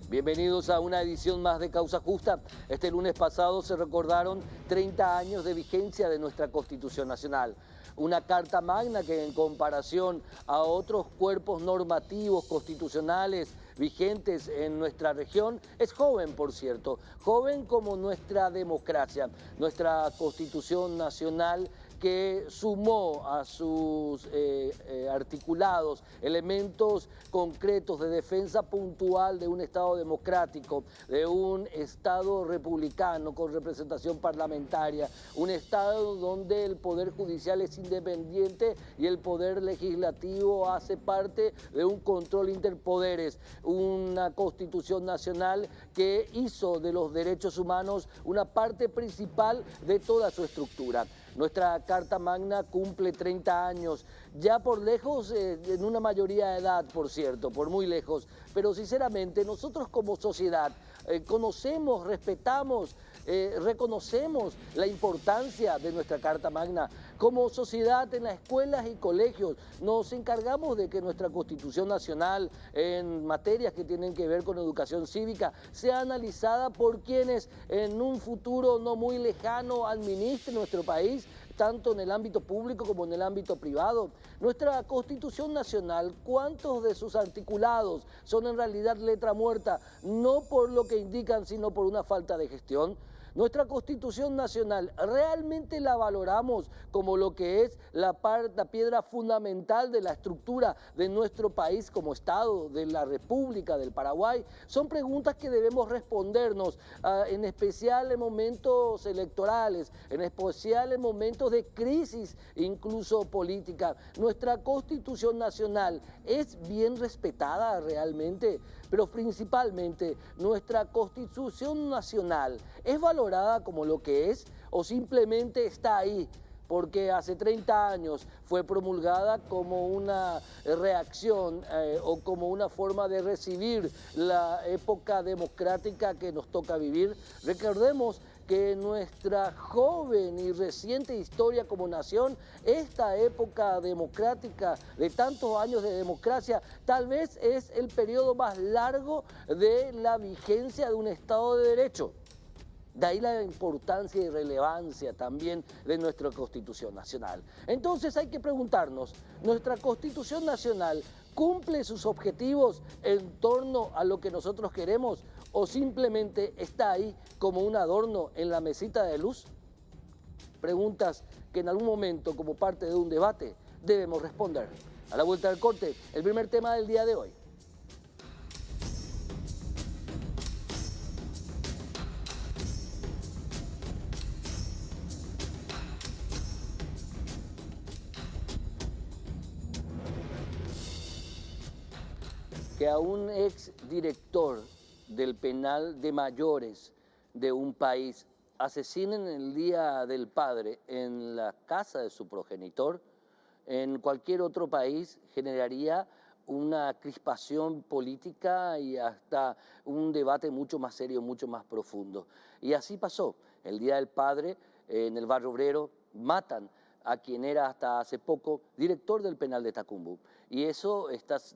Bienvenidos a una edición más de Causa Justa. Este lunes pasado se recordaron 30 años de vigencia de nuestra Constitución Nacional. Una carta magna que en comparación a otros cuerpos normativos constitucionales vigentes en nuestra región es joven, por cierto, joven como nuestra democracia, nuestra Constitución Nacional que sumó a sus articulados elementos concretos de defensa puntual de un Estado democrático, de un Estado republicano con representación parlamentaria, un Estado donde el Poder Judicial es independiente y el Poder Legislativo hace parte de un control interpoderes, una Constitución Nacional que hizo de los derechos humanos una parte principal de toda su estructura. Nuestra Carta Magna cumple 30 años, ya por lejos, en una mayoría de edad, por cierto, por muy lejos, pero sinceramente nosotros como sociedad conocemos, respetamos, reconocemos la importancia de nuestra Carta Magna. Como sociedad en las escuelas y colegios nos encargamos de que nuestra Constitución Nacional en materias que tienen que ver con educación cívica sea analizada por quienes en un futuro no muy lejano administren nuestro país, tanto en el ámbito público como en el ámbito privado. Nuestra Constitución Nacional, ¿cuántos de sus articulados son en realidad letra muerta? No por lo que indican, sino por una falta de gestión. Nuestra Constitución Nacional, ¿realmente la valoramos como lo que es la piedra fundamental de la estructura de nuestro país como Estado, de la República del Paraguay? Son preguntas que debemos respondernos, en especial en momentos electorales, en especial en momentos de crisis, incluso política. Nuestra Constitución Nacional es bien respetada realmente, pero principalmente nuestra Constitución Nacional es valorada como lo que es o simplemente está ahí porque hace 30 años fue promulgada como una reacción o como una forma de recibir la época democrática que nos toca vivir. Recordemos que nuestra joven y reciente historia como nación, esta época democrática de tantos años de democracia, tal vez es el periodo más largo de la vigencia de un Estado de Derecho. De ahí la importancia y relevancia también de nuestra Constitución Nacional. Entonces hay que preguntarnos, ¿nuestra Constitución Nacional cumple sus objetivos en torno a lo que nosotros queremos o simplemente está ahí como un adorno en la mesita de luz? Preguntas que en algún momento, como parte de un debate, debemos responder. A la vuelta del corte, el primer tema del día de hoy. Que a un ex director del penal de mayores de un país asesinen el Día del Padre en la casa de su progenitor, en cualquier otro país generaría una crispación política y hasta un debate mucho más serio, mucho más profundo. Y así pasó. El Día del Padre, en el Barrio Obrero, matan a quien era hasta hace poco director del penal de Tacumbu. Y eso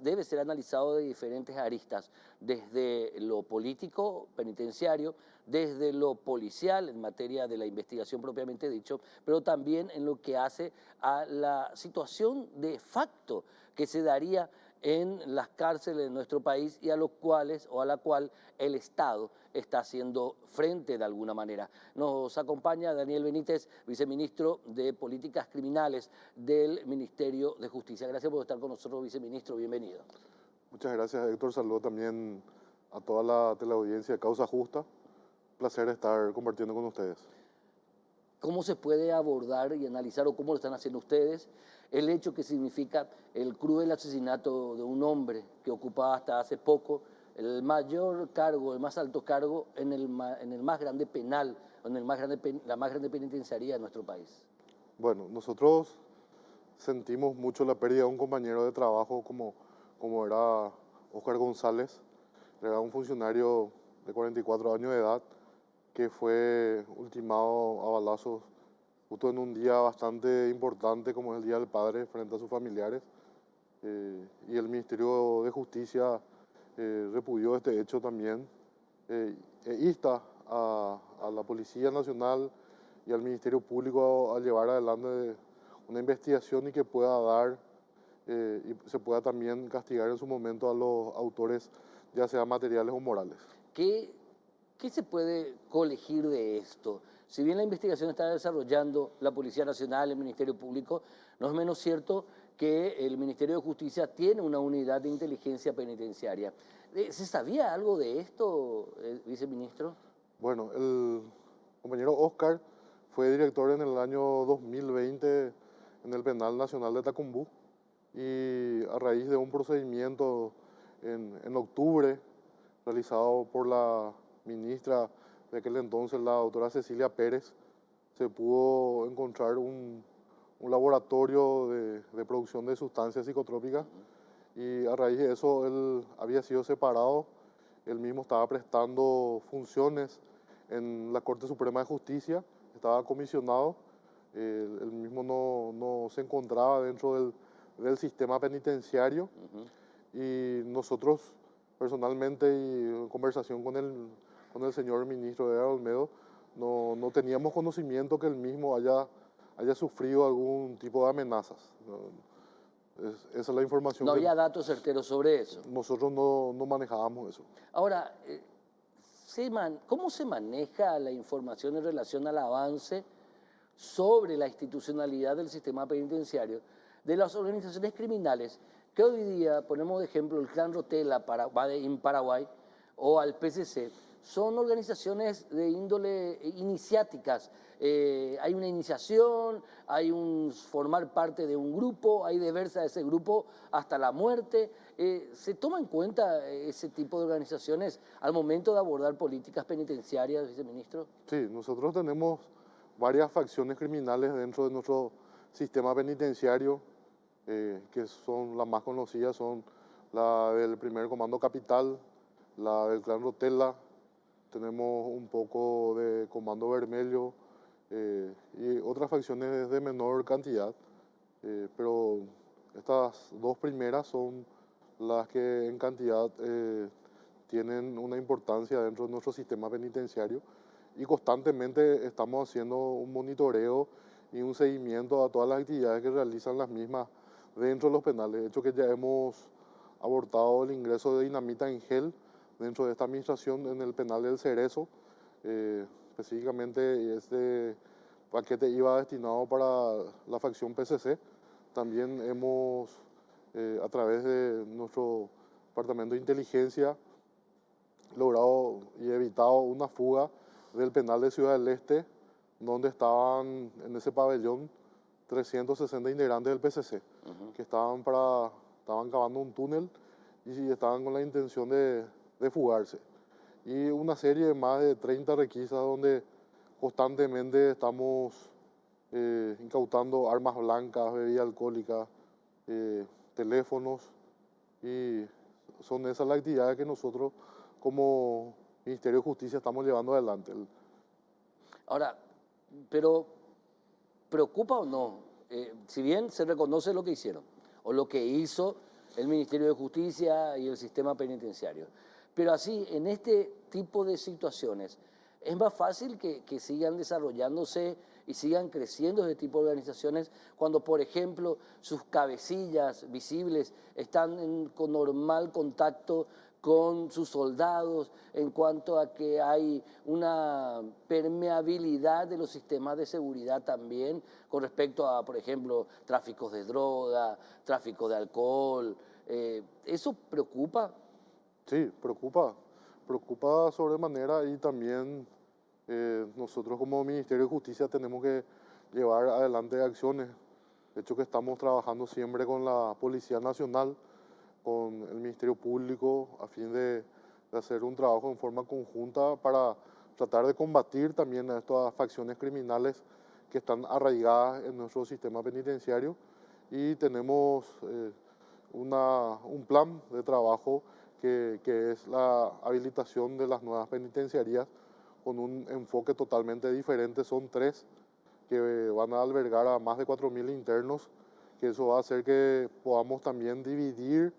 debe ser analizado de diferentes aristas, desde lo político penitenciario, desde lo policial en materia de la investigación propiamente dicho, pero también en lo que hace a la situación de facto que se daría en las cárceles de nuestro país y a los cuales o a la cual el Estado está haciendo frente de alguna manera. Nos acompaña Daniel Benítez, viceministro de Políticas Criminales del Ministerio de Justicia. Gracias por estar con nosotros, viceministro. Bienvenido. Muchas gracias, Héctor. Saludo también a toda la teleaudiencia de Causa Justa. Placer estar compartiendo con ustedes. ¿Cómo se puede abordar y analizar, o cómo lo están haciendo ustedes, el hecho que significa el cruel asesinato de un hombre que ocupaba hasta hace poco el mayor cargo, el más alto cargo en el más grande penal, en la más grande penitenciaría de nuestro país? Bueno, nosotros sentimos mucho la pérdida de un compañero de trabajo como era Óscar González. Era un funcionario de 44 años de edad que fue ultimado a balazos justo en un día bastante importante como es el Día del Padre frente a sus familiares. Y el Ministerio de Justicia repudió este hecho también e insta a la Policía Nacional y al Ministerio Público a llevar adelante una investigación y que pueda dar y se pueda también castigar en su momento a los autores, ya sea materiales o morales. ¿Qué, qué se puede colegir de esto? Si bien la investigación está desarrollando la Policía Nacional, el Ministerio Público, no es menos cierto que el Ministerio de Justicia tiene una unidad de inteligencia penitenciaria. ¿Se sabía algo de esto, viceministro? Bueno, el compañero Oscar fue director en el año 2020 en el Penal Nacional de Tacumbú y a raíz de un procedimiento en octubre realizado por la ministra de aquel entonces, la doctora Cecilia Pérez, se pudo encontrar un laboratorio de producción de sustancias psicotrópicas y a raíz de eso él había sido separado, él mismo estaba prestando funciones en la Corte Suprema de Justicia, estaba comisionado, él mismo no se encontraba dentro del sistema penitenciario y nosotros personalmente y en conversación con el señor ministro Edgar Olmedo, no teníamos conocimiento que él mismo haya sufrido algún tipo de amenazas. Esa es la información No que había datos certeros sobre eso. nosotros no manejábamos eso. Ahora, ¿cómo se maneja la información en relación al avance sobre la institucionalidad del sistema penitenciario de las organizaciones criminales que hoy día, ponemos de ejemplo el Clan Rotela en Paraguay o al PCC, son organizaciones de índole iniciáticas? Hay una iniciación, hay un formar parte de un grupo, hay deberse a ese grupo hasta la muerte. ¿Se toma en cuenta ese tipo de organizaciones al momento de abordar políticas penitenciarias, viceministro? Sí, nosotros tenemos varias facciones criminales dentro de nuestro sistema penitenciario, que son las más conocidas, son la del primer comando capital, la del clan Rotela, tenemos un poco de comando Vermelho y otras facciones de menor cantidad, pero estas dos primeras son las que en cantidad tienen una importancia dentro de nuestro sistema penitenciario y constantemente estamos haciendo un monitoreo y un seguimiento a todas las actividades que realizan las mismas dentro de los penales. De hecho que ya hemos abortado el ingreso de dinamita en gel dentro de esta administración en el penal del Cerezo. Específicamente este paquete iba destinado para la facción PCC. También hemos, a través de nuestro departamento de inteligencia, logrado y evitado una fuga del penal de Ciudad del Este, donde estaban en ese pabellón 360 integrantes del PCC, que estaban cavando un túnel y estaban con la intención de fugarse. Y una serie de más de 30 requisas donde constantemente estamos incautando armas blancas, bebidas alcohólicas, teléfonos, y son esas las actividades que nosotros como Ministerio de Justicia estamos llevando adelante. Ahora, pero ¿preocupa o no? Si bien se reconoce lo que hicieron o lo que hizo el Ministerio de Justicia y el sistema penitenciario, pero así, en este tipo de situaciones, es más fácil que sigan desarrollándose y sigan creciendo este tipo de organizaciones cuando, por ejemplo, sus cabecillas visibles están con normal contacto con sus soldados, en cuanto a que hay una permeabilidad de los sistemas de seguridad también con respecto a, por ejemplo, tráficos de droga, tráfico de alcohol. ¿Eso preocupa? Sí, preocupa sobremanera y también nosotros como Ministerio de Justicia tenemos que llevar adelante acciones. De hecho que estamos trabajando siempre con la Policía Nacional, con el Ministerio Público, a fin de hacer un trabajo en forma conjunta para tratar de combatir también a estas facciones criminales que están arraigadas en nuestro sistema penitenciario y tenemos un plan de trabajo que es la habilitación de las nuevas penitenciarías con un enfoque totalmente diferente. Son tres que van a albergar a más de 4.000 internos, que eso va a hacer que podamos también dividir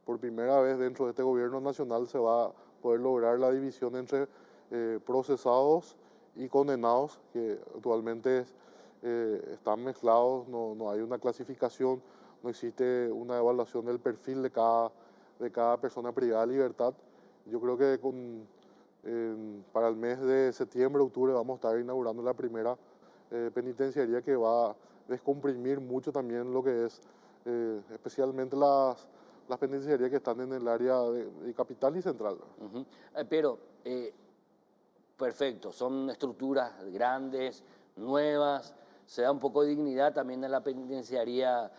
por primera vez dentro de este gobierno nacional se va a poder lograr la división entre procesados y condenados, que actualmente están mezclados, no hay una clasificación, no existe una evaluación del perfil de cada persona privada de libertad. Yo creo que para el mes de septiembre, octubre, vamos a estar inaugurando la primera penitenciaría que va a descomprimir mucho también lo que es especialmente las penitenciarías que están en el área de capital y central. Ujú. Pero, perfecto, son estructuras grandes, nuevas, se da un poco de dignidad también a la penitenciaría,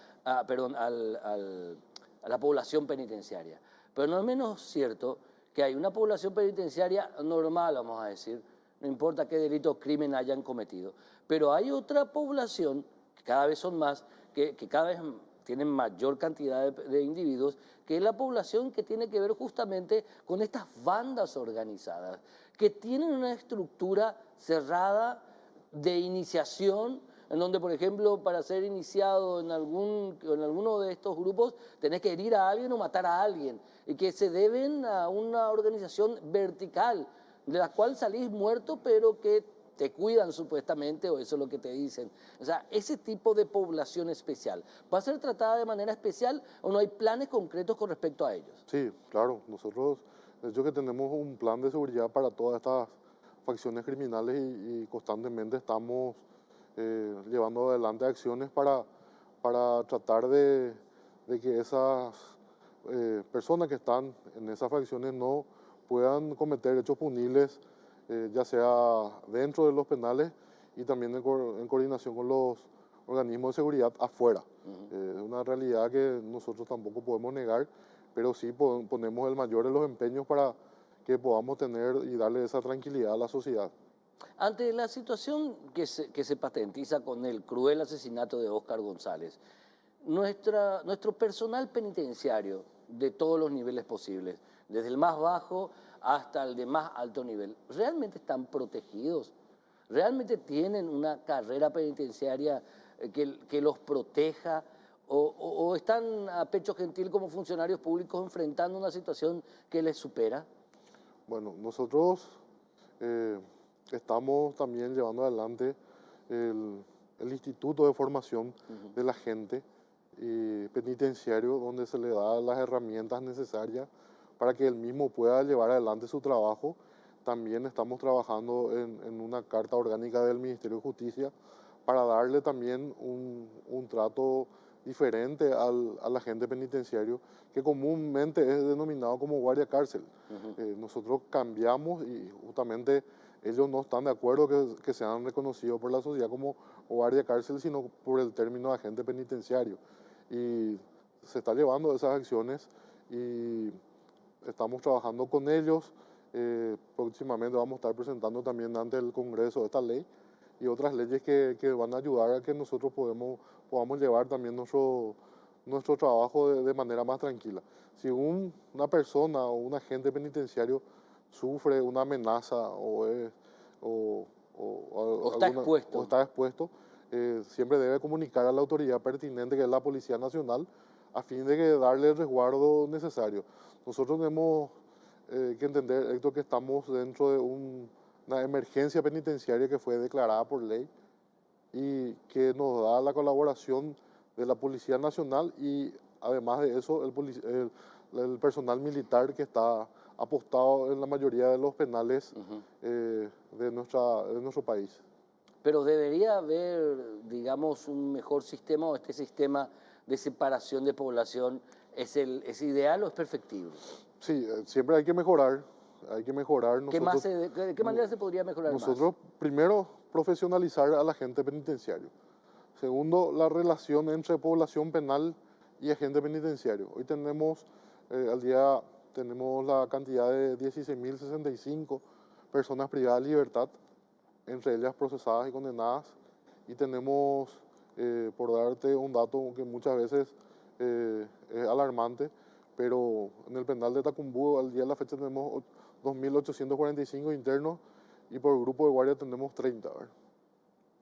perdón, a la población penitenciaria. Pero no es menos cierto que hay una población penitenciaria normal, vamos a decir, no importa qué delito o crimen hayan cometido, pero hay otra población, que cada vez son más, que cada vez tienen mayor cantidad de individuos, que es la población que tiene que ver justamente con estas bandas organizadas, que tienen una estructura cerrada de iniciación, en donde, por ejemplo, para ser iniciado en alguno de estos grupos, tenés que herir a alguien o matar a alguien, y que se deben a una organización vertical, de la cual salís muerto, pero que te cuidan supuestamente, o eso es lo que te dicen. O sea, ese tipo de población especial, ¿va a ser tratada de manera especial o no hay planes concretos con respecto a ellos? Sí, claro, nosotros, de hecho que tenemos un plan de seguridad para todas estas facciones criminales y constantemente estamos llevando adelante acciones para tratar de que esas personas que están en esas facciones no puedan cometer hechos punibles, ya sea dentro de los penales y también en coordinación con los organismos de seguridad afuera. Es una realidad que nosotros tampoco podemos negar, pero sí ponemos el mayor de los empeños para que podamos tener y darle esa tranquilidad a la sociedad. Ante la situación que se patentiza con el cruel asesinato de Óscar González, nuestro personal penitenciario de todos los niveles posibles, desde el más bajo hasta el de más alto nivel, ¿realmente están protegidos? ¿Realmente tienen una carrera penitenciaria que los proteja? ¿O están a pecho gentil como funcionarios públicos enfrentando una situación que les supera? Bueno, nosotros eh, estamos también llevando adelante el, el Instituto de Formación de la Gente Penitenciario, donde se le da las herramientas necesarias para que él mismo pueda llevar adelante su trabajo. También estamos trabajando en una carta orgánica del Ministerio de Justicia para darle también un trato diferente al agente penitenciario, que comúnmente es denominado como guardia cárcel. Nosotros cambiamos y justamente ellos no están de acuerdo que sean reconocidos por la sociedad como guardia cárcel, sino por el término agente penitenciario. Y se está llevando esas acciones y estamos trabajando con ellos. Próximamente vamos a estar presentando también ante el Congreso esta ley y otras leyes que van a ayudar a que nosotros podamos llevar también nuestro trabajo de manera más tranquila. Si una persona o un agente penitenciario sufre una amenaza ¿O está o expuesto? está expuesto, siempre debe comunicar a la autoridad pertinente, que es la Policía Nacional, a fin de que darle el resguardo necesario. Nosotros tenemos que entender, Héctor, que estamos dentro de una emergencia penitenciaria que fue declarada por ley y que nos da la colaboración de la Policía Nacional y además de eso el personal militar que está apostado en la mayoría de los penales de nuestro país. Pero debería haber, digamos, un mejor sistema, o este sistema de separación de población es ideal o es perfectible. Sí, siempre hay que mejorar, hay que mejorar. ¿De qué manera se podría mejorar más? Nosotros, primero, profesionalizar al agente penitenciario. Segundo, la relación entre población penal y agente penitenciario. Hoy al día, tenemos la cantidad de 16.065 personas privadas de libertad, entre ellas procesadas y condenadas. Y tenemos, por darte un dato que muchas veces es alarmante, pero en el penal de Tacumbú al día de la fecha tenemos 2.845 internos y por grupo de guardia tenemos 30. ¿Verdad?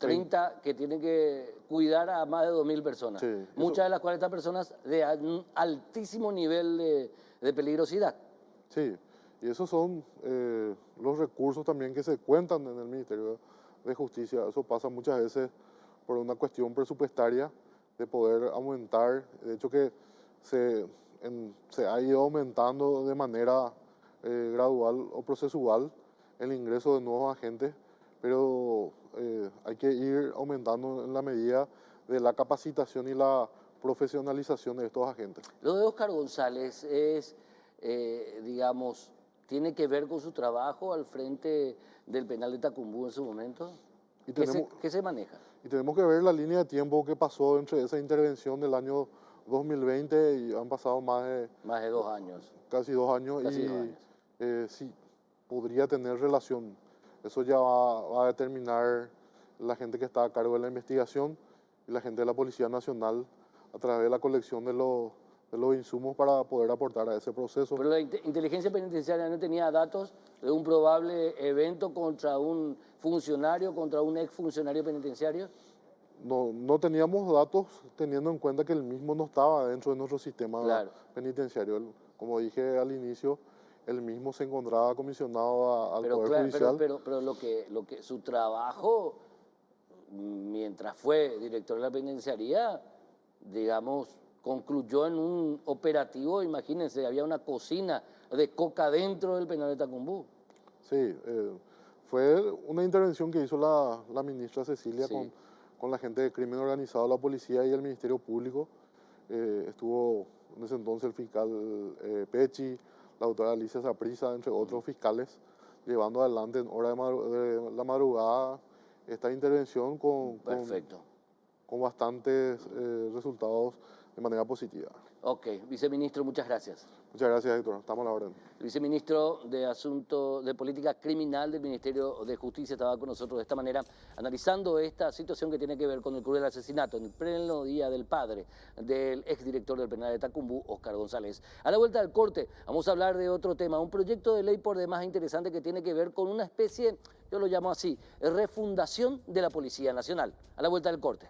30 que tienen que cuidar a más de 2.000 personas. Sí, Muchas de las cuales estas personas de un altísimo nivel de peligrosidad. Sí, y esos son los recursos también que se cuentan en el Ministerio de Justicia. Eso pasa muchas veces por una cuestión presupuestaria de poder aumentar. De hecho que se ha ido aumentando de manera gradual o procesual el ingreso de nuevos agentes, pero hay que ir aumentando en la medida de la capacitación y la profesionalización de estos agentes. Lo de Óscar González es, digamos, tiene que ver con su trabajo al frente del penal de Tacumbú en su momento. Y ¿Qué se maneja? Y tenemos que ver la línea de tiempo que pasó entre esa intervención del año 2020 y han pasado Más de 2 años. casi 2 años Casi y 2 años. Sí, podría tener relación. Eso ya va a determinar la gente que está a cargo de la investigación y la gente de la Policía Nacional a través de la colección de los insumos para poder aportar a ese proceso. Pero la inteligencia penitenciaria no tenía datos de un probable evento contra un funcionario, contra un exfuncionario penitenciario. No teníamos datos teniendo en cuenta que el mismo no estaba dentro de nuestro sistema Claro. penitenciario. Como dije al inicio, el mismo se encontraba comisionado al Poder Judicial. Pero lo que su trabajo, mientras fue director de la penitenciaría, digamos, concluyó en un operativo, imagínense, había una cocina de coca dentro del penal de Tacumbú. Sí, fue una intervención que hizo la ministra Cecilia Sí. con la gente de crimen organizado, la policía y el Ministerio Público. Estuvo en ese entonces el fiscal Pechi, la doctora Alicia Saprissa, entre otros fiscales, llevando adelante en hora de la madrugada esta intervención con bastantes resultados de manera positiva. Ok, viceministro, muchas gracias. Muchas gracias, Héctor. Estamos a la orden. El viceministro de Asuntos de Política Criminal del Ministerio de Justicia estaba con nosotros de esta manera, analizando esta situación que tiene que ver con el cruel asesinato en el pleno día del padre del exdirector del penal de Tacumbú, Óscar González. A la vuelta del corte vamos a hablar de otro tema, un proyecto de ley por demás interesante que tiene que ver con una especie, yo lo llamo así, refundación de la Policía Nacional. A la vuelta del corte.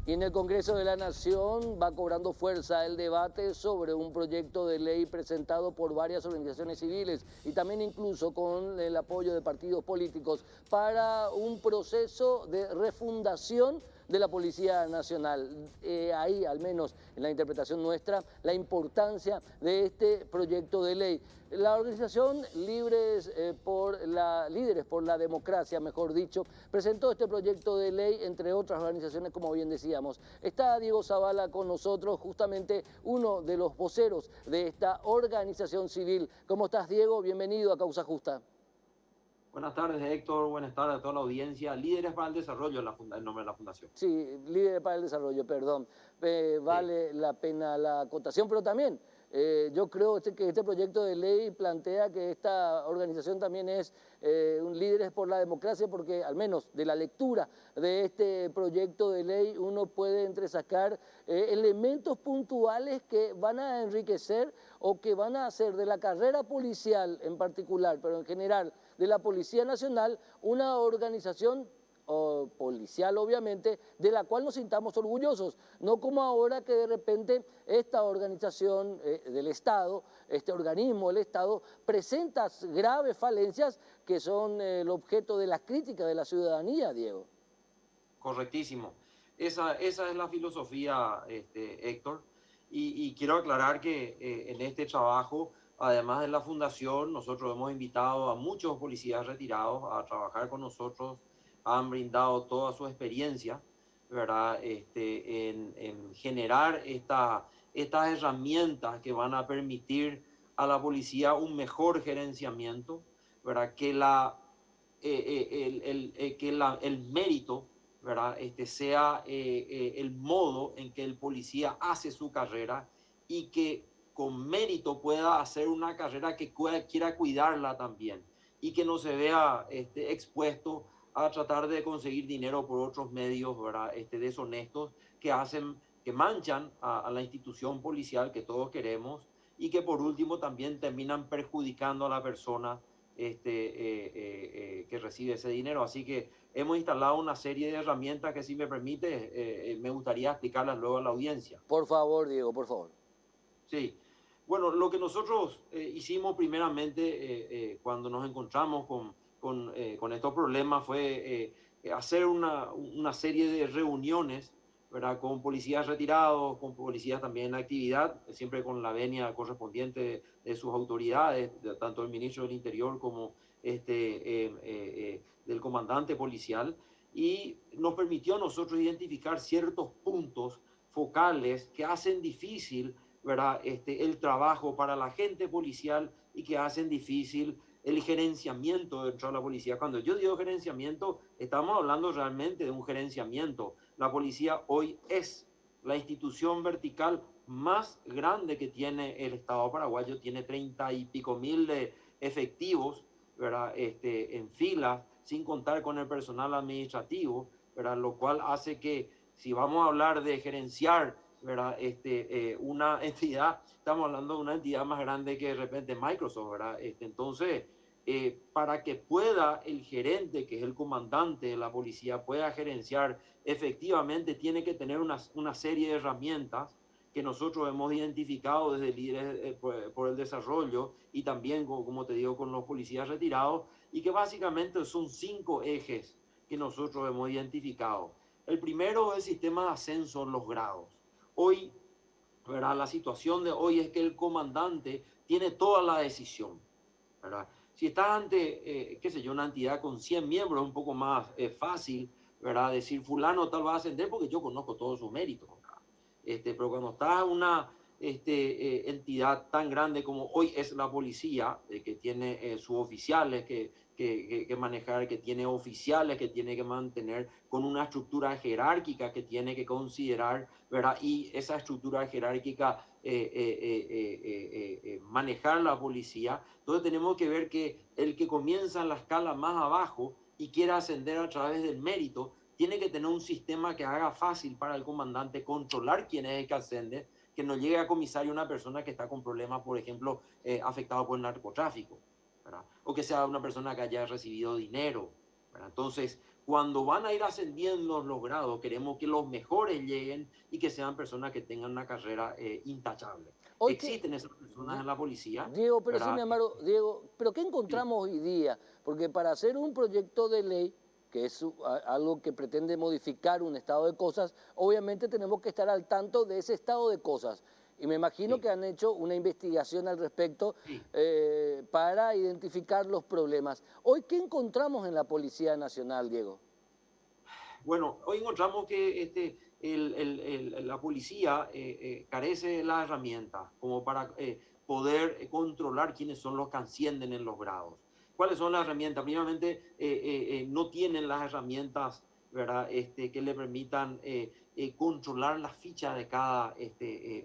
Y en el Congreso de la Nación va cobrando fuerza el debate sobre un proyecto de ley presentado por varias organizaciones civiles y también incluso con el apoyo de partidos políticos para un proceso de refundación de la Policía Nacional. Ahí, al menos en la interpretación nuestra, la importancia de este proyecto de ley. La organización Líderes por la Democracia, mejor dicho, presentó este proyecto de ley, entre otras organizaciones, como bien decíamos. Está Diego Zavala con nosotros, justamente uno de los voceros de esta organización civil. ¿Cómo estás, Diego? Bienvenido a Causa Justa. Buenas tardes, Héctor. Buenas tardes a toda la audiencia. Líderes para el Desarrollo, el nombre de la fundación. Sí, Líderes para el Desarrollo, perdón. Vale la pena la acotación, pero también yo creo que este proyecto de ley plantea que esta organización también es un Líderes por la Democracia, porque al menos de la lectura de este proyecto de ley uno puede entresacar elementos puntuales que van a enriquecer o que van a hacer de la carrera policial en particular, pero en general de la Policía Nacional, una organización policial, obviamente, de la cual nos sintamos orgullosos, no como ahora que de repente esta organización del Estado, este organismo del Estado, presenta graves falencias que son el objeto de la crítica de la ciudadanía, Diego. Correctísimo. Esa es la filosofía, Héctor, y quiero aclarar que en este trabajo, además de la fundación, nosotros hemos invitado a muchos policías retirados a trabajar con nosotros. Han brindado toda su experiencia, ¿verdad? En generar estas herramientas que van a permitir a la policía un mejor gerenciamiento, ¿verdad? Que el mérito, ¿verdad? Sea el modo en que el policía hace su carrera y que con mérito pueda hacer una carrera que quiera cuidarla también y que no se vea expuesto a tratar de conseguir dinero por otros medios, ¿verdad? Deshonestos que manchan a la institución policial que todos queremos y que por último también terminan perjudicando a la persona que recibe ese dinero. Así que hemos instalado una serie de herramientas que, si me permite, me gustaría explicarlas luego a la audiencia. Por favor, Diego, por favor. Sí. Bueno, lo que nosotros hicimos primeramente cuando nos encontramos con estos problemas fue hacer una serie de reuniones, ¿verdad? Con policías retirados, con policías también en actividad, siempre con la venia correspondiente de sus autoridades, tanto el ministro del Interior como del comandante policial, y nos permitió a nosotros identificar ciertos puntos focales que hacen difícil, ¿verdad? El trabajo para la gente policial y que hacen difícil el gerenciamiento dentro de la policía. Cuando yo digo gerenciamiento, estamos hablando realmente de un gerenciamiento. La policía hoy es la institución vertical más grande que tiene el Estado paraguayo, tiene 30 y pico mil de efectivos, ¿verdad? En filas, sin contar con el personal administrativo, ¿verdad? Lo cual hace que, si vamos a hablar de gerenciar, ¿verdad? Una entidad, estamos hablando de una entidad más grande que de repente Microsoft, ¿verdad? Entonces, para que pueda el gerente, que es el comandante de la policía, pueda gerenciar efectivamente, tiene que tener una serie de herramientas que nosotros hemos identificado desde Líderes por el Desarrollo y también, como te digo, con los policías retirados, y que básicamente son 5 ejes que nosotros hemos identificado. El primero es el sistema de ascenso en los grados. Hoy, ¿verdad? La situación de hoy es que el comandante tiene toda la decisión, ¿verdad? Si estás ante, qué sé yo, una entidad con 100 miembros, es un poco más fácil, ¿verdad? Decir fulano tal va a ascender porque yo conozco todos sus méritos, ¿verdad? Pero cuando está una entidad tan grande como hoy es la policía, que tiene sus oficiales que manejar, que tiene oficiales que tiene que mantener, con una estructura jerárquica que tiene que considerar, ¿verdad? Y esa estructura jerárquica manejar la policía. Entonces tenemos que ver que el que comienza en la escala más abajo y quiera ascender a través del mérito, tiene que tener un sistema que haga fácil para el comandante controlar quién es el que ascende, que no llegue a comisario una persona que está con problemas, por ejemplo, afectado por el narcotráfico, ¿verdad? O que sea una persona que haya recibido dinero, ¿verdad? Entonces, cuando van a ir ascendiendo los grados, queremos que los mejores lleguen y que sean personas que tengan una carrera intachable. Hoy que, Existen esas personas en la policía, Diego, pero sin ¿verdad? embargo, Diego, ¿pero qué Sí. encontramos hoy día? Porque para hacer un proyecto de ley, que es algo que pretende modificar un estado de cosas, obviamente tenemos que estar al tanto de ese estado de cosas. Y me imagino Sí, que han hecho una investigación al respecto sí. para identificar los problemas. Hoy, ¿qué encontramos en la Policía Nacional, Diego? Bueno, hoy encontramos que la policía carece de las herramientas como para poder controlar quiénes son los que ascienden en los grados. ¿Cuáles son las herramientas? Primeramente, no tienen las herramientas, ¿verdad? Que le permitan controlar la ficha de cada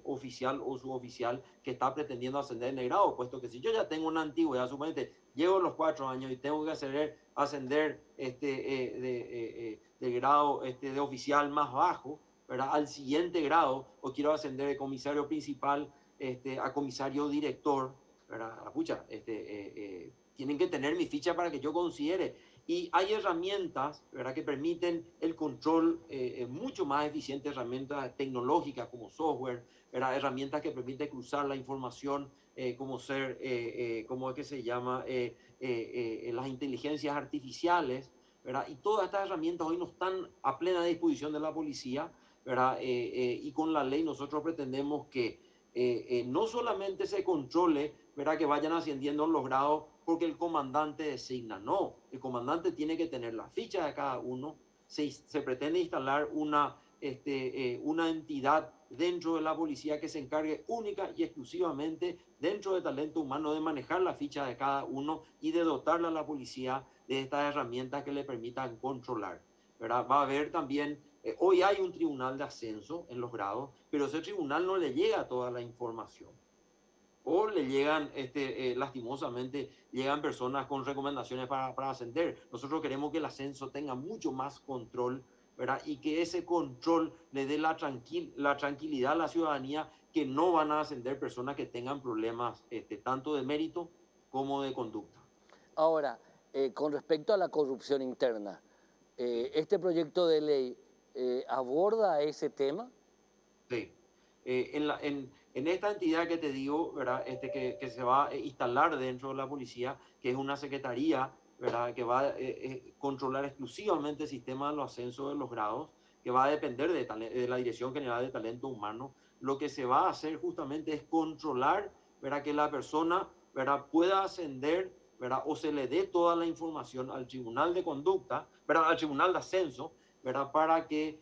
oficial o suboficial que está pretendiendo ascender en el grado, puesto que si yo ya tengo una antigüedad, suponete, llego a los 4 años y tengo que ascender de grado de oficial más bajo, ¿verdad? Al siguiente grado, o quiero ascender de comisario principal a comisario director, ¿verdad? Pucha, tienen que tener mi ficha para que yo considere. Y hay herramientas, ¿verdad?, que permiten el control mucho más eficiente, herramientas tecnológicas como software, ¿verdad?, herramientas que permiten cruzar la información, como ¿cómo es que se llama? Las inteligencias artificiales, ¿verdad? Y todas estas herramientas hoy no están a plena disposición de la policía, ¿verdad? Y con la ley nosotros pretendemos que no solamente se controle, ¿verdad?, que vayan ascendiendo los grados porque el comandante designa, no, el comandante tiene que tener la ficha de cada uno, se pretende instalar una entidad dentro de la policía que se encargue única y exclusivamente dentro de talento humano de manejar la ficha de cada uno y de dotarle a la policía de estas herramientas que le permitan controlar, ¿verdad? Va a haber también, hoy hay un tribunal de ascenso en los grados, pero ese tribunal no le llega toda la información, o le llegan, lastimosamente, llegan personas con recomendaciones para ascender. Nosotros queremos que el ascenso tenga mucho más control, ¿verdad? Y que ese control le dé la tranquilidad a la ciudadanía que no van a ascender personas que tengan problemas tanto de mérito como de conducta. Ahora, con respecto a la corrupción interna, ¿este proyecto de ley aborda ese tema? Sí. En esta entidad que te digo, ¿verdad? Que se va a instalar dentro de la policía, que es una secretaría, ¿verdad? Que va a controlar exclusivamente el sistema de los ascensos de los grados, que va a depender de la Dirección General de Talento Humano. Lo que se va a hacer justamente es controlar, ¿verdad? Que la persona, ¿verdad? Pueda ascender, ¿verdad? O se le dé toda la información al Tribunal de Conducta, ¿verdad? Al Tribunal de Ascenso, ¿verdad? Para que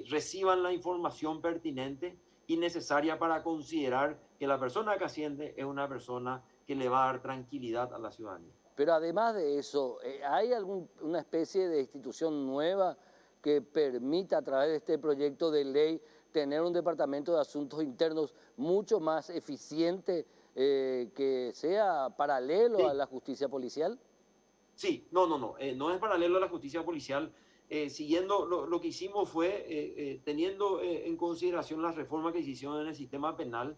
reciban la información pertinente y necesaria para considerar que la persona que asciende es una persona que le va a dar tranquilidad a la ciudadanía. Pero además de eso, ¿hay alguna especie de institución nueva que permita a través de este proyecto de ley tener un departamento de asuntos internos mucho más eficiente, que sea paralelo a Sí, la justicia policial? sí, no, no es paralelo a la justicia policial. Siguiendo lo que hicimos fue, teniendo en consideración las reformas que se hicieron en el sistema penal,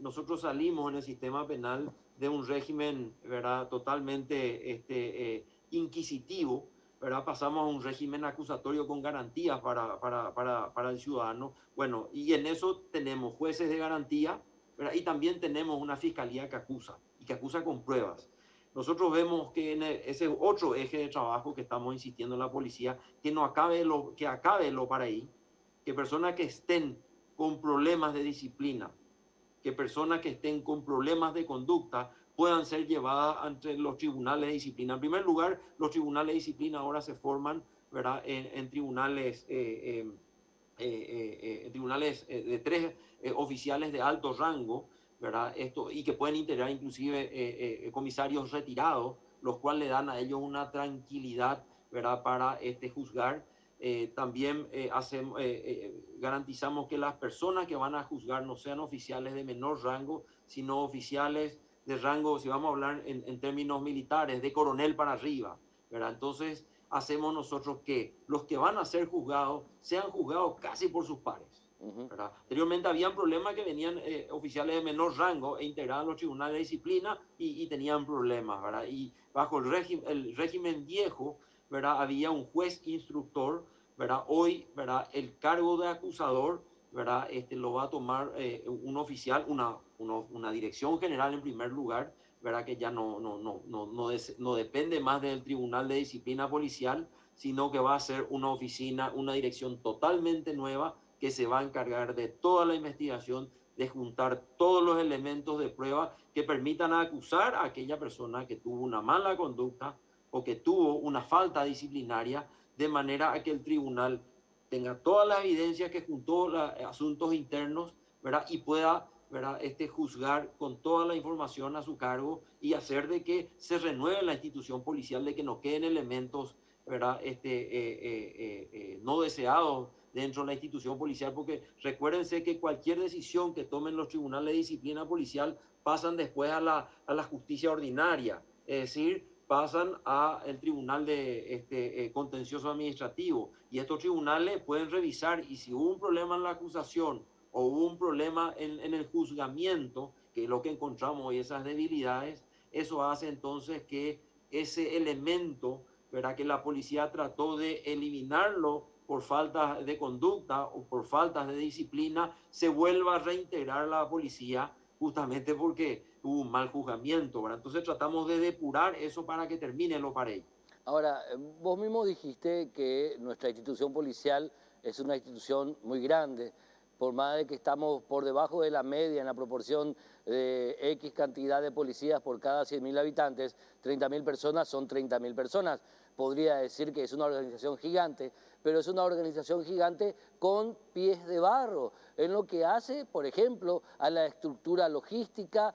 nosotros salimos en el sistema penal de un régimen, ¿verdad? Totalmente inquisitivo, ¿verdad? Pasamos a un régimen acusatorio con garantías para el ciudadano. Bueno, y en eso tenemos jueces de garantía, ¿verdad? Y también tenemos una fiscalía que acusa y que acusa con pruebas. Nosotros vemos que en ese otro eje de trabajo que estamos insistiendo en la policía, que acabe lo para ahí, que personas que estén con problemas de disciplina, que personas que estén con problemas de conducta puedan ser llevadas ante los tribunales de disciplina. En primer lugar, los tribunales de disciplina ahora se forman, ¿verdad? En tribunales, tribunales de tres oficiales de alto rango, ¿verdad? Y que pueden integrar inclusive comisarios retirados, los cuales le dan a ellos una tranquilidad, ¿verdad? Para juzgar. También garantizamos que las personas que van a juzgar no sean oficiales de menor rango, sino oficiales de rango, si vamos a hablar en términos militares, de coronel para arriba, ¿verdad? Entonces, hacemos nosotros que los que van a ser juzgados sean juzgados casi por sus pares. ¿Verdad? Anteriormente habían problemas que venían oficiales de menor rango e integraban los tribunales de disciplina y tenían problemas, ¿verdad? Y bajo el régimen viejo, ¿verdad? Había un juez instructor, ¿verdad? Hoy, ¿verdad? El cargo de acusador, ¿verdad? Lo va a tomar un oficial, una dirección general en primer lugar, ¿verdad? Que ya no depende más del Tribunal de Disciplina Policial, sino que va a ser una oficina, una dirección totalmente nueva que se va a encargar de toda la investigación, de juntar todos los elementos de prueba que permitan acusar a aquella persona que tuvo una mala conducta o que tuvo una falta disciplinaria, de manera a que el tribunal tenga todas las evidencias que juntó asuntos internos, ¿verdad? Y pueda, ¿verdad? Juzgar con toda la información a su cargo y hacer de que se renueve la institución policial, de que no queden elementos, ¿verdad? No deseados dentro de la institución policial, porque recuérdense que cualquier decisión que tomen los tribunales de disciplina policial pasan después a la justicia ordinaria, es decir, pasan al tribunal de contencioso administrativo, y estos tribunales pueden revisar, y si hubo un problema en la acusación o hubo un problema en el juzgamiento, que es lo que encontramos hoy, esas debilidades, eso hace entonces que ese elemento, ¿verdad? Que la policía trató de eliminarlo por faltas de conducta o por faltas de disciplina, se vuelva a reintegrar a la policía justamente porque hubo un mal juzgamiento, ¿verdad? Entonces tratamos de depurar eso para que termine lo parejo. Ahora, vos mismo dijiste que nuestra institución policial es una institución muy grande, por más de que estamos por debajo de la media en la proporción de X cantidad de policías por cada 100.000 habitantes, 30.000 personas son 30.000 personas. Podría decir que es una organización gigante, pero es una organización gigante con pies de barro, en lo que hace, por ejemplo, a la estructura logística,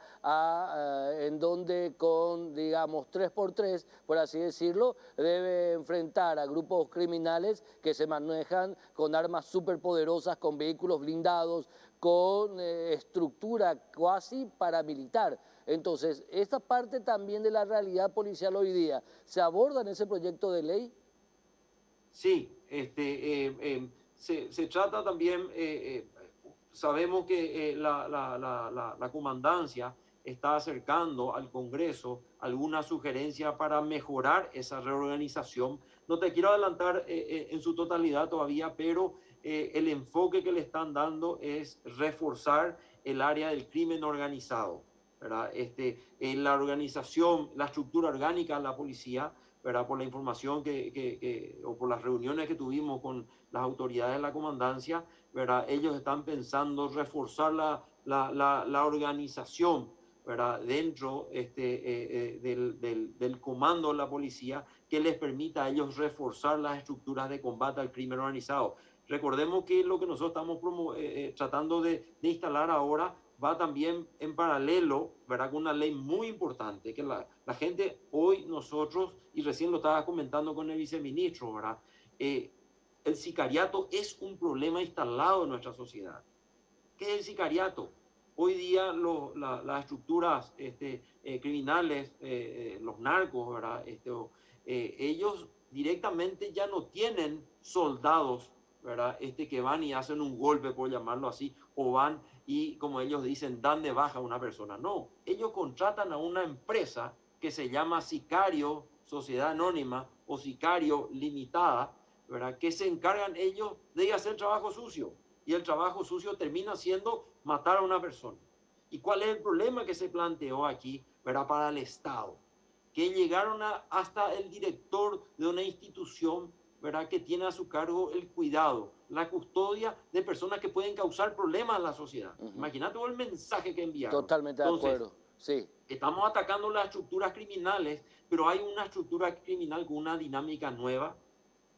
en donde con, digamos, 3x3, por así decirlo, debe enfrentar a grupos criminales que se manejan con armas superpoderosas, con vehículos blindados, con estructura cuasi paramilitar. Entonces, esta parte también de la realidad policial hoy día, ¿se aborda en ese proyecto de ley? Sí, se trata también, sabemos que la comandancia está acercando al Congreso alguna sugerencia para mejorar esa reorganización. No te quiero adelantar en su totalidad todavía, pero el enfoque que le están dando es reforzar el área del crimen organizado, ¿verdad? En la organización, la estructura orgánica de la policía, ¿verdad? Por la información o por las reuniones que tuvimos con las autoridades de la comandancia, ¿verdad? Ellos están pensando reforzar la organización, ¿verdad? Dentro del comando de la policía, que les permita a ellos reforzar las estructuras de combate al crimen organizado. Recordemos que lo que nosotros estamos tratando de instalar ahora va también en paralelo, ¿verdad? Con una ley muy importante, que la gente hoy nosotros, y recién lo estaba comentando con el viceministro, ¿verdad? El sicariato es un problema instalado en nuestra sociedad. ¿Qué es el sicariato? Hoy día las estructuras criminales, los narcos, ¿verdad? Ellos directamente ya no tienen soldados, ¿verdad? Que van y hacen un golpe, por llamarlo así, o van y, como ellos dicen, dan de baja a una persona. No, ellos contratan a una empresa que se llama Sicario Sociedad Anónima o Sicario Limitada, ¿verdad? Que se encargan ellos de hacer trabajo sucio. Y el trabajo sucio termina siendo matar a una persona. ¿Y cuál es el problema que se planteó aquí, ¿verdad? Para el Estado? Que llegaron hasta el director de una institución, ¿verdad? Que tiene a su cargo el cuidado, la custodia de personas que pueden causar problemas a la sociedad. Imagínate el mensaje que enviaron. Totalmente de acuerdo, sí. Estamos atacando las estructuras criminales, pero hay una estructura criminal con una dinámica nueva,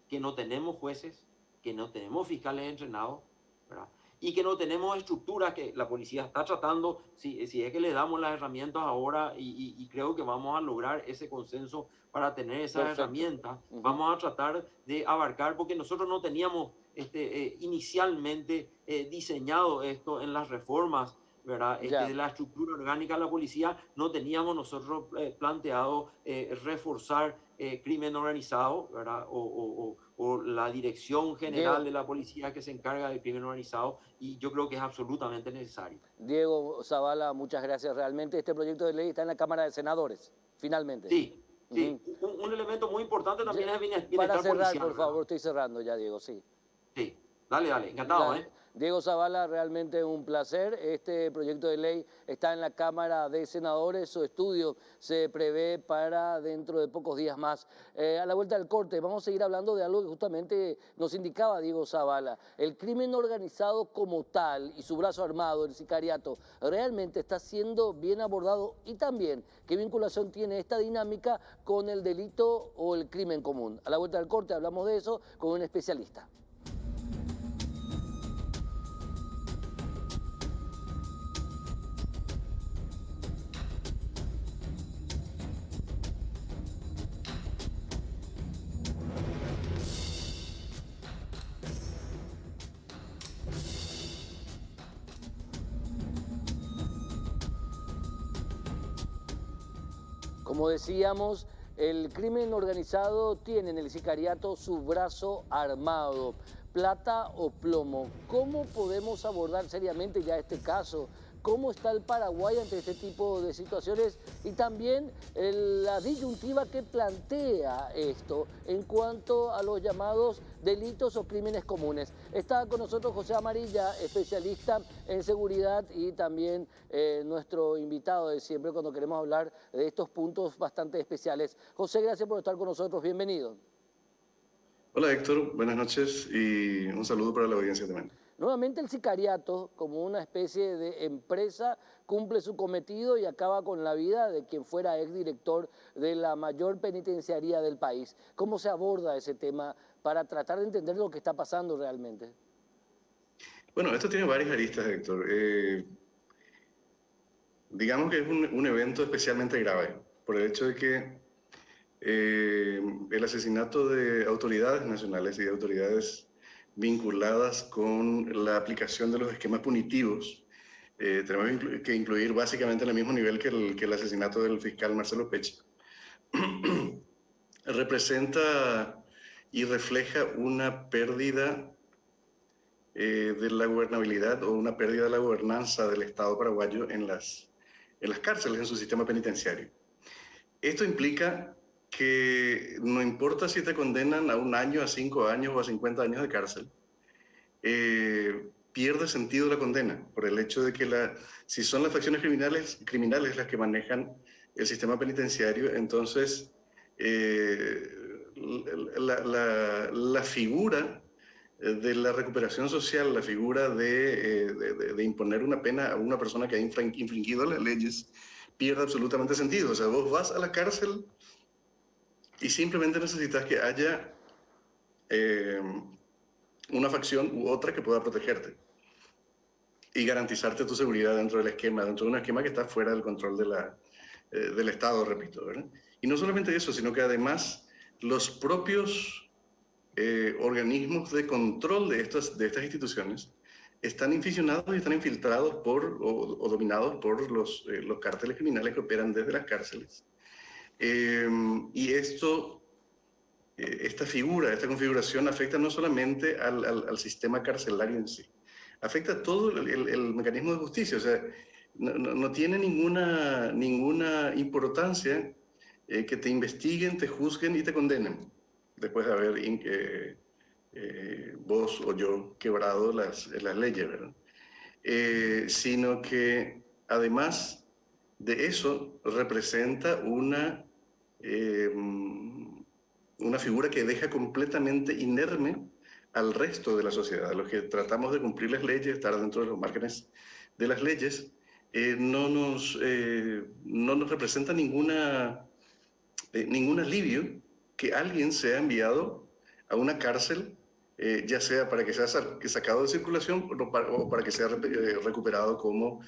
que no tenemos jueces, que no tenemos fiscales entrenados, ¿verdad? Y que no tenemos estructuras que la policía está tratando, si es que le damos las herramientas ahora, y creo que vamos a lograr ese consenso para tener esas herramientas, vamos a tratar de abarcar, porque nosotros no teníamos inicialmente diseñado esto en las reformas, ¿verdad? De la estructura orgánica de la policía, no teníamos nosotros planteado reforzar crimen organizado, ¿verdad? O la Dirección General de la Policía que se encarga del crimen organizado, y yo creo que es absolutamente necesario. Diego Zavala, muchas gracias. Realmente este proyecto de ley está en la Cámara de Senadores, finalmente. Sí, sí. Un elemento muy importante también es el bienestar policial. Para cerrar, policial, por favor, estoy cerrando ya, Diego, sí. Sí, dale, encantado, Dale. Diego Zavala, realmente un placer. Este proyecto de ley está en la Cámara de Senadores. Su estudio se prevé para dentro de pocos días más. A la vuelta del corte vamos a seguir hablando de algo que justamente nos indicaba Diego Zavala. El crimen organizado como tal y su brazo armado, el sicariato, realmente está siendo bien abordado, y también qué vinculación tiene esta dinámica con el delito o el crimen común. A la vuelta del corte hablamos de eso con un especialista. Como decíamos, el crimen organizado tiene en el sicariato su brazo armado, plata o plomo. ¿Cómo podemos abordar seriamente ya este caso? ¿Cómo está el Paraguay ante este tipo de situaciones? Y también la disyuntiva que plantea esto en cuanto a los llamados delitos o crímenes comunes. Está con nosotros José Amarilla, especialista en seguridad, y también nuestro invitado de siempre cuando queremos hablar de estos puntos bastante especiales. José, gracias por estar con nosotros. Bienvenido. Hola Héctor, buenas noches y un saludo para la audiencia también. Nuevamente el sicariato, como una especie de empresa, cumple su cometido y acaba con la vida de quien fuera exdirector de la mayor penitenciaría del país. ¿Cómo se aborda ese tema para tratar de entender lo que está pasando realmente? Bueno, esto tiene varias aristas, Héctor. Digamos que es un evento especialmente grave por el hecho de que el asesinato de autoridades nacionales y de autoridades vinculadas con la aplicación de los esquemas punitivos, tenemos que incluir básicamente en el mismo nivel que el asesinato del fiscal Marcelo Pech, representa y refleja una pérdida de la gobernabilidad o una pérdida de la gobernanza del Estado paraguayo en las cárceles, en su sistema penitenciario. Esto implica que no importa si te condenan a 1 año, a 5 años o a 50 años de cárcel, pierde sentido la condena por el hecho de que si son las facciones criminales las que manejan el sistema penitenciario, entonces la figura de la recuperación social, la figura de imponer una pena a una persona que ha infringido las leyes, pierde absolutamente sentido. O sea, vos vas a la cárcel y simplemente necesitas que haya una facción u otra que pueda protegerte y garantizarte tu seguridad dentro del esquema, dentro de un esquema que está fuera del control del Estado, repito, ¿verdad? Y no solamente eso, sino que además los propios organismos de control de estas instituciones están inficionados y están infiltrados o dominados por los cárteles criminales que operan desde las cárceles. Y esta figura, esta configuración afecta no solamente al sistema carcelario en sí, afecta a todo el mecanismo de justicia. O sea, no tiene ninguna importancia que te investiguen, te juzguen y te condenen después de haber vos o yo quebrado las leyes, ¿verdad? Sino que además de eso representa una figura que deja completamente inerme al resto de la sociedad. A los que tratamos de cumplir las leyes, estar dentro de los márgenes de las leyes, no nos representa ningún alivio que alguien sea enviado a una cárcel, ya sea para que sea sacado de circulación o para que sea recuperado como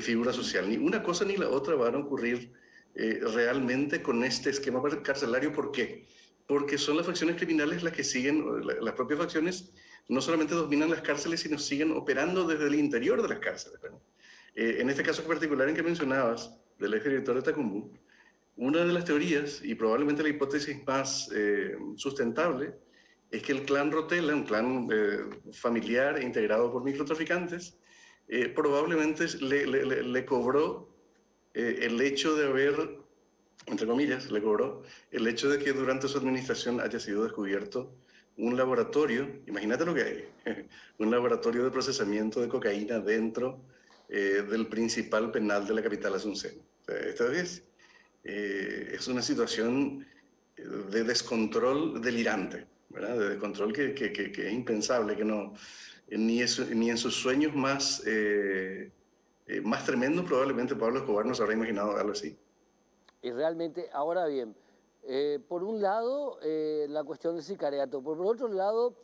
figura social. Ni una cosa ni la otra van a ocurrir realmente con este esquema carcelario. ¿Por qué? Porque son las facciones criminales las que siguen, las propias facciones no solamente dominan las cárceles, sino siguen operando desde el interior de las cárceles. En este caso particular en que mencionabas, del exdirector de Tacumbú, una de las teorías, y probablemente la hipótesis más sustentable, es que el clan Rotela, un clan familiar integrado por microtraficantes, probablemente le cobró el hecho de haber, entre comillas, le cobró el hecho de que durante su administración haya sido descubierto un laboratorio, imagínate lo que hay, un laboratorio de procesamiento de cocaína dentro del principal penal de la capital Asunción. O sea, esta vez es una situación de descontrol delirante, ¿verdad? De descontrol que es impensable, que no, ni en sus sueños más tremendos probablemente Pablo Escobar no se habrá imaginado algo así. Y realmente, ahora bien, por un lado, la cuestión del sicariato, por otro lado,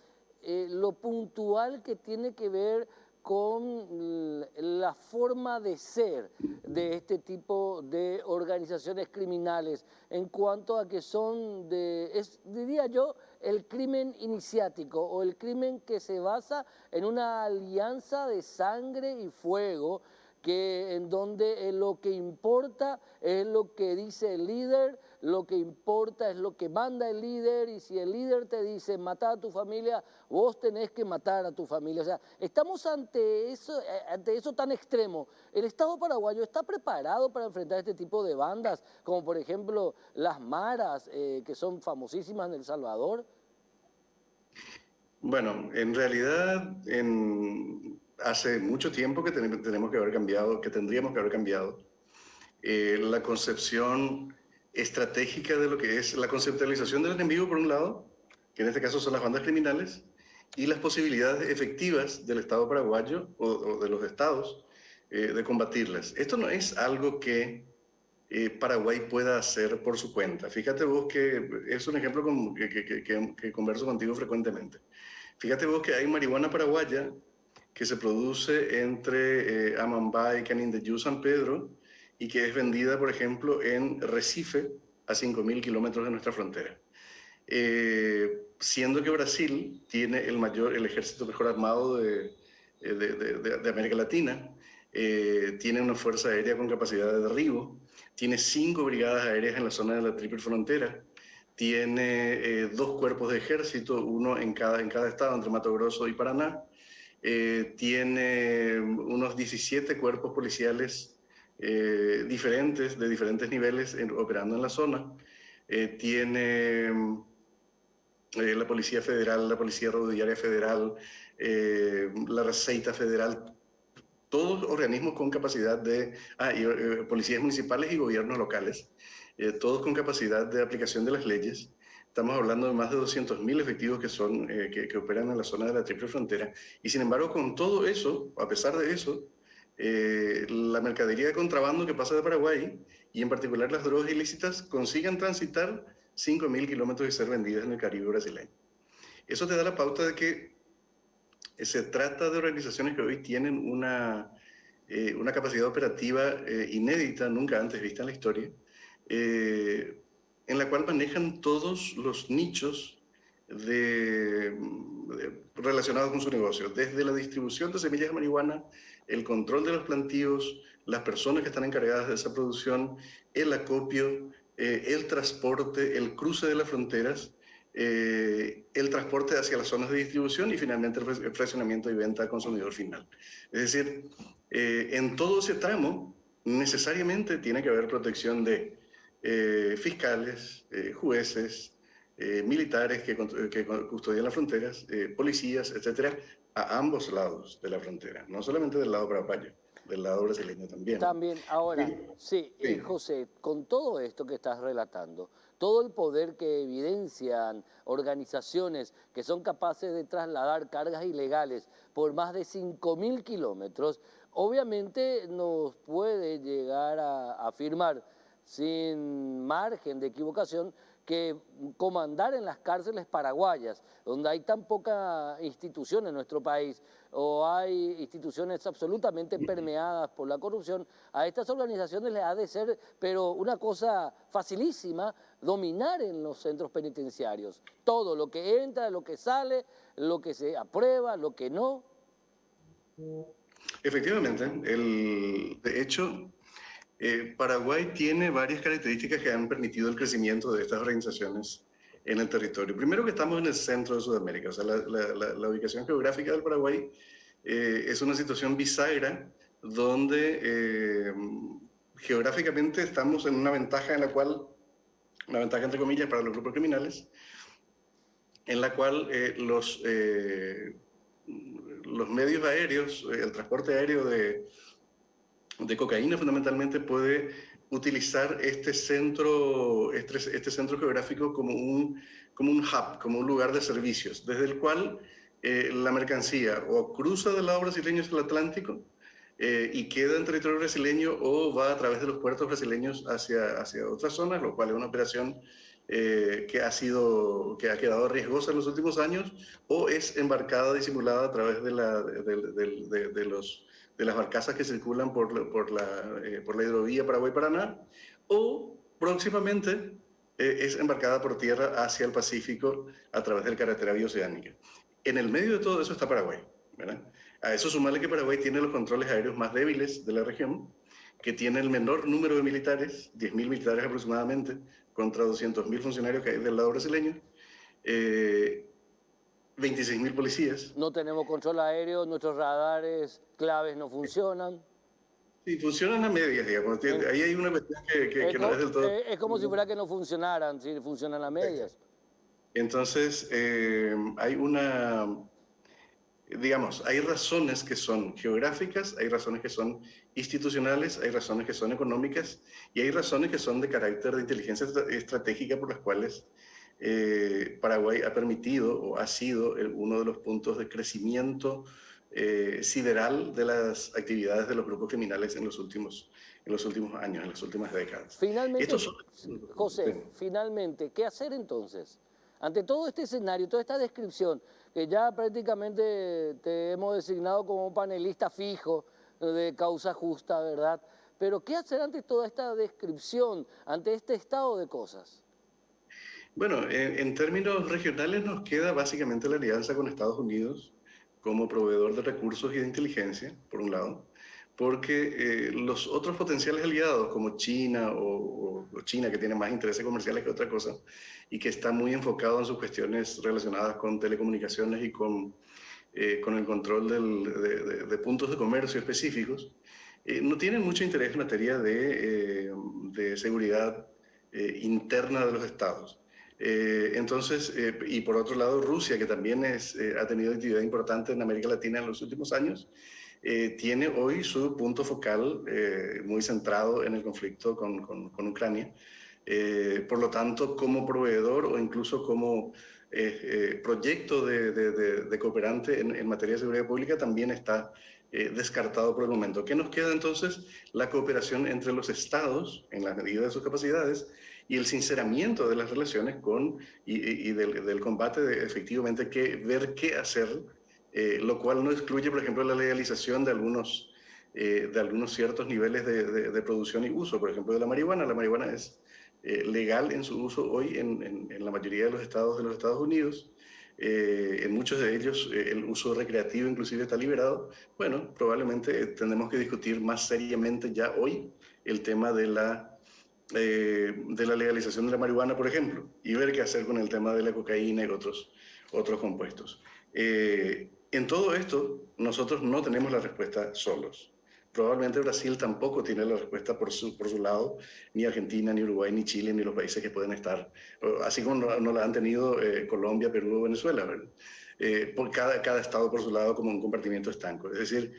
lo puntual que tiene que ver con la forma de ser de este tipo de organizaciones criminales en cuanto a que son diría yo, el crimen iniciático o el crimen que se basa en una alianza de sangre y fuego, en donde lo que importa es lo que dice el líder, lo que importa es lo que manda el líder, y si el líder te dice matar a tu familia, vos tenés que matar a tu familia. O sea, estamos ante eso tan extremo. ¿El Estado paraguayo está preparado para enfrentar este tipo de bandas, como por ejemplo las maras, que son famosísimas en El Salvador? Bueno, en realidad, hace mucho tiempo que tenemos que haber cambiado, que tendríamos que haber cambiado la concepción estratégica de lo que es la conceptualización del enemigo, por un lado, que en este caso son las bandas criminales, y las posibilidades efectivas del Estado paraguayo o de los estados de combatirlas. Esto no es algo que Paraguay pueda hacer por su cuenta. Fíjate vos que es un ejemplo que converso contigo frecuentemente. Fíjate vos que hay marihuana paraguaya que se produce entre Amambay, Canindeyú, San Pedro, y que es vendida, por ejemplo, en Recife, a 5.000 kilómetros de nuestra frontera. Siendo que Brasil tiene el ejército mejor armado de América Latina, tiene una fuerza aérea con capacidad de derribo, tiene 5 brigadas aéreas en la zona de la Triple Frontera, tiene 2 cuerpos de ejército, uno en cada estado, entre Mato Grosso y Paraná, tiene unos 17 cuerpos policiales diferentes, de diferentes niveles, operando en la zona, tiene la Policía Federal, la Policía Rodoviaria Federal, la Receita Federal, todos organismos con capacidad de, policías municipales y gobiernos locales, todos con capacidad de aplicación de las leyes. Estamos hablando de más de 200.000 efectivos que operan en la zona de la Triple Frontera. Y sin embargo, con todo eso, a pesar de eso, la mercadería de contrabando que pasa de Paraguay, y en particular las drogas ilícitas, consiguen transitar 5.000 kilómetros y ser vendidas en el Caribe brasileño. Eso te da la pauta de que se trata de organizaciones que hoy tienen una capacidad operativa inédita, nunca antes vista en la historia, en la cual manejan todos los nichos relacionados con su negocio, desde la distribución de semillas de marihuana, el control de los plantíos, las personas que están encargadas de esa producción, el acopio, el transporte, el cruce de las fronteras, el transporte hacia las zonas de distribución y finalmente el fraccionamiento y venta al consumidor final. Es decir, en todo ese tramo necesariamente tiene que haber protección de fiscales, jueces, militares que custodian las fronteras, policías, etcétera, a ambos lados de la frontera, no solamente del lado paraguayo, del lado brasileño también. También, ahora, sí, sí. José, con todo esto que estás relatando, todo el poder que evidencian organizaciones que son capaces de trasladar cargas ilegales por más de 5.000 kilómetros, obviamente nos puede llegar a afirmar sin margen de equivocación que comandar en las cárceles paraguayas, donde hay tan poca institución en nuestro país, o hay instituciones absolutamente permeadas por la corrupción, a estas organizaciones les ha de ser, pero una cosa facilísima, dominar en los centros penitenciarios. Todo, lo que entra, lo que sale, lo que se aprueba, lo que no. Efectivamente, de hecho, Paraguay tiene varias características que han permitido el crecimiento de estas organizaciones en el territorio. Primero que estamos en el centro de Sudamérica, o sea, la ubicación geográfica del Paraguay es una situación bisagra donde geográficamente estamos en una ventaja una ventaja entre comillas para los grupos criminales, en la cual los medios aéreos, el transporte aéreo de cocaína fundamentalmente puede utilizar este centro geográfico como un hub, como un lugar de servicios, desde el cual la mercancía o cruza del lado brasileño hacia el Atlántico y queda en territorio brasileño, o va a través de los puertos brasileños hacia otras zonas, lo cual es una operación que ha quedado riesgosa en los últimos años, o es embarcada, disimulada a través de las barcazas que circulan por la hidrovía Paraguay-Paraná, o próximamente es embarcada por tierra hacia el Pacífico a través del carretera bioceánica. En el medio de todo eso está Paraguay, ¿verdad? A eso sumarle que Paraguay tiene los controles aéreos más débiles de la región, que tiene el menor número de militares, 10.000 militares aproximadamente, contra 200.000 funcionarios que hay del lado brasileño, 26.000 policías. No tenemos control aéreo, nuestros radares claves no funcionan. Sí, funcionan a medias, digamos. Ahí hay una cuestión que no es del todo... Es como si fuera que no funcionaran, si funcionan a medias. Entonces, hay hay razones que son geográficas, hay razones que son institucionales, hay razones que son económicas y hay razones que son de carácter de inteligencia estratégica por las cuales Paraguay ha permitido o ha sido uno de los puntos de crecimiento sideral de las actividades de los grupos criminales en los últimos en los últimos años, en las últimas décadas. Finalmente, Estos son, José, sí. finalmente, ¿qué hacer entonces? Ante todo este escenario, toda esta descripción, que ya prácticamente te hemos designado como un panelista fijo de Causa Justa, ¿verdad? Pero ¿qué hacer ante toda esta descripción, ante este estado de cosas? Bueno, en términos regionales nos queda básicamente la alianza con Estados Unidos como proveedor de recursos y de inteligencia, por un lado, porque los otros potenciales aliados como China o China, que tiene más intereses comerciales que otra cosa y que está muy enfocado en sus cuestiones relacionadas con telecomunicaciones y con el control de puntos de comercio específicos, no tienen mucho interés en materia de seguridad interna de los estados. Entonces, y por otro lado, Rusia, que también ha tenido actividad importante en América Latina en los últimos años, tiene hoy su punto focal muy centrado en el conflicto con Ucrania. Por lo tanto, como proveedor o incluso como proyecto de cooperante en materia de seguridad pública también está descartado por el momento. ¿Qué nos queda entonces? La cooperación entre los estados en la medida de sus capacidades y el sinceramiento de las relaciones y del combate de efectivamente ver qué hacer, lo cual no excluye, por ejemplo, la legalización de algunos ciertos niveles de producción y uso, por ejemplo, de la marihuana. La marihuana es legal en su uso hoy en la mayoría de los Estados Unidos. En muchos de ellos el uso recreativo inclusive está liberado. Bueno, probablemente tendremos que discutir más seriamente ya hoy el tema de la legalización de la marihuana, por ejemplo, y ver qué hacer con el tema de la cocaína y otros compuestos. En todo esto, nosotros no tenemos la respuesta solos. Probablemente Brasil tampoco tiene la respuesta por su lado, ni Argentina, ni Uruguay, ni Chile, ni los países que pueden estar, así como no la han tenido Colombia, Perú o Venezuela, ¿verdad? Por cada estado por su lado como un compartimiento estanco. Es decir,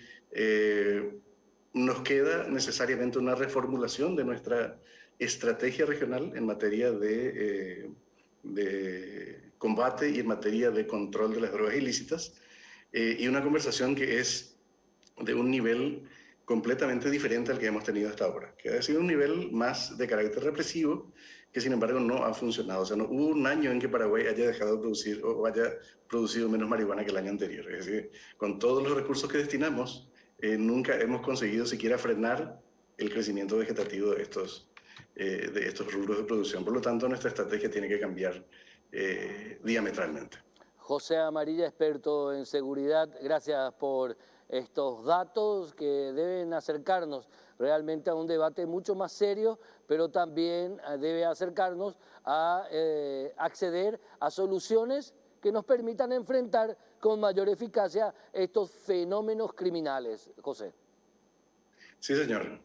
nos queda necesariamente una reformulación de nuestra estrategia regional en materia de combate y en materia de control de las drogas ilícitas, y una conversación que es de un nivel completamente diferente al que hemos tenido hasta ahora, que ha sido un nivel más de carácter represivo, que sin embargo no ha funcionado. O sea, no hubo un año en que Paraguay haya dejado de producir o haya producido menos marihuana que el año anterior. Es decir, con todos los recursos que destinamos, nunca hemos conseguido siquiera frenar el crecimiento vegetativo de estos rubros de producción. Por lo tanto, nuestra estrategia tiene que cambiar diametralmente. José Amarilla, experto en seguridad, gracias por estos datos que deben acercarnos realmente a un debate mucho más serio, pero también debe acercarnos a acceder a soluciones que nos permitan enfrentar con mayor eficacia estos fenómenos criminales. José. Sí, señor.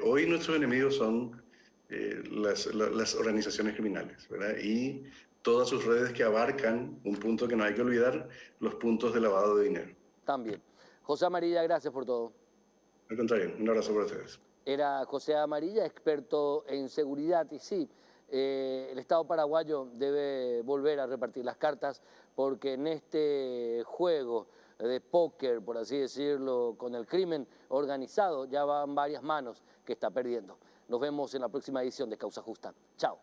Hoy nuestros enemigos son las organizaciones criminales, ¿verdad? Y todas sus redes que abarcan un punto que no hay que olvidar, los puntos de lavado de dinero. También. José Amarilla, gracias por todo. Al contrario, un abrazo para ustedes. Era José Amarilla, experto en seguridad, y sí, el Estado paraguayo debe volver a repartir las cartas porque en este juego de póker, por así decirlo, con el crimen organizado, ya van varias manos que está perdiendo. Nos vemos en la próxima edición de Causa Justa. Chao.